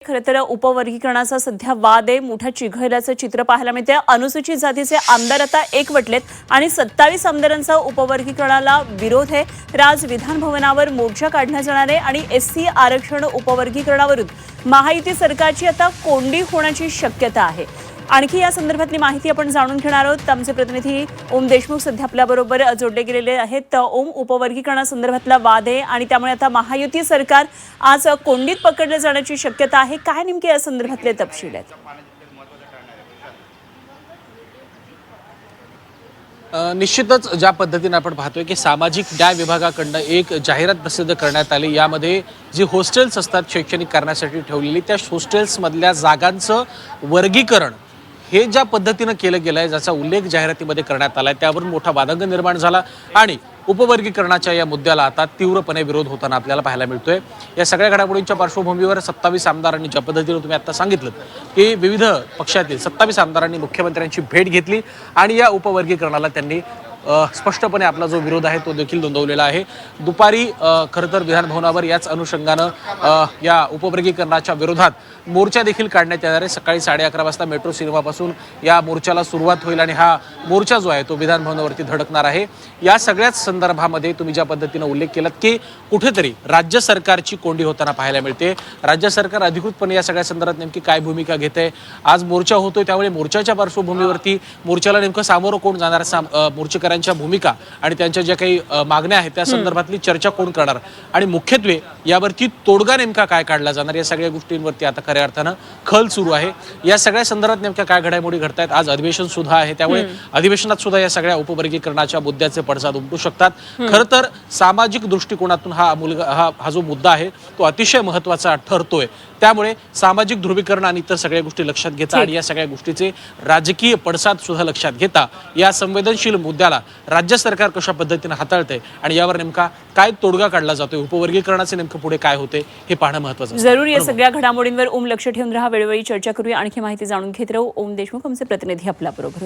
खरं तर उपवर्गीकरणाचा सध्या वाद आहे, मोठा चिघळल्याचं चित्र पाहायला मिळते। अनुसूचित जातीचे आमदार आता एकवटलेत आणि 27 आमदारांचा उपवर्गीकरणाला विरोध आहे। आज विधान भवनावर मोर्चा काढण्यात जाणार आहे आणि एससी आरक्षण उपवर्गीकरणावरून महायुती सरकारची आता कोंडी होण्याची शक्यता आहे। आणखी या संदर्भातली माहिती आपण जाणून घेणार आहोत। आमचे प्रतिनिधी ओम देशमुख सध्या आपल्याबरोबर जोडले गेलेले आहेत। ओम, उपवर्गीकरणासंदर्भातला वाद आहे आणि त्यामुळे आता महायुती सरकार आज कोंडीत पकडले जाण्याची शक्यता आहे। काय नेमके या संदर्भातले तपशील आहेत? निश्चितच ज्या पद्धतीने आपण पाहतोय की सामाजिक न्याय विभागाकडून एक जाहिरात प्रसिद्ध करण्यात आली। यामध्ये जी हॉस्टेल्स असतात शैक्षणिक करण्यासाठी ठेवलेली, त्या हॉस्टेल्स मधल्या जागांचं वर्गीकरण हे ज्या पद्धतीने केलं गेलंय, ज्याचा उल्लेख जाहिरातीमध्ये करण्यात आलाय, त्यावरून मोठा वादंग निर्माण झाला आणि उपवर्गीकरणाच्या या मुद्द्याला आता तीव्रपणे विरोध होताना आपल्याला पाहायला मिळतोय। या सगळ्या घडामोडींच्या पार्श्वभूमीवर 27 आमदारांनी ज्या पद्धतीने तुम्ही आता सांगितलं की विविध पक्षातील 27 आमदारांनी मुख्यमंत्र्यांची भेट घेतली आणि या उपवर्गीकरणाला त्यांनी स्पष्टपणे आपला जो विरोध आहे तो देखील नोंदवलेला आहे। दुपारी खरं तर विधान भवनावर याच अनुषंगानं या उपवर्गीकरणाच्या विरोधात मोर्चा देखील काढण्यात येणार आहे। सकाळी 11:30 वाजता मेट्रो सिनेमापासून या मोर्चाला सुरुवात होईल आणि हा मोर्चा जो आहे तो विधान भवनावरती धडकणार आहे। या सगळ्याच संदर्भामध्ये तुम्ही ज्या पद्धतीने उल्लेख केलात की कुठेतरी राज्य सरकारची कोंडी होताना पाहायला मिळते। राज्य सरकार अधिकृतपणे या सगळ्या संदर्भात नेमकी काय भूमिका घेते? आज मोर्चा होतोय, त्यामुळे मोर्चाच्या पार्श्वभूमीवरती मोर्चाला नेमकं सामोरं कोण जाणार, मोर्चेकरांच्या भूमिका आणि त्यांच्या ज्या काही मागण्या आहेत त्या संदर्भातली चर्चा कोण करणार आणि मुख्यत्वे यावरती तोडगा नेमका काय काढला जाणार, या सगळ्या गोष्टींवरती आता खऱ्या अर्थानं खल सुरू आहे। या सगळ्या संदर्भात नेमक्या काय घडामोडी घडतायत? आज अधिवेशन सुद्धा आहे, त्यामुळे अधिवेशनात सुद्धा या सगळ्या उपवर्गीकरणाच्या मुद्द्याचे पडसाद उमटू शकतात। खरं तर सामाजिक दृष्टिकोनातून हा जो मुद्दा आहे तो अतिशय महत्त्वाचा ठरतोय। त्यामुळे सामाजिक ध्रुवीकरण आणि इतर सगळ्या गोष्टी लक्षात घेता आणि या सगळ्या गोष्टीचे राजकीय पडसाद सुद्धा लक्षात घेता या संवेदनशील मुद्द्याला राज्य सरकार कशा पद्धतीने हाताळते आणि यावर नेमका काय तोडगा काढला जातोय, उपवर्गीकरणाचे नेमकं पुढे काय होते हे पाहणं महत्त्वाचं आहे। जरूर या सगळ्या घडामोडींवर ओम लक्ष ठेवून राहा, वेळोवेळी चर्चा करूया, आणखी माहिती जाणून घेत राहू। ओम देशमुख आमचे प्रतिनिधी आपल्याबरोबर।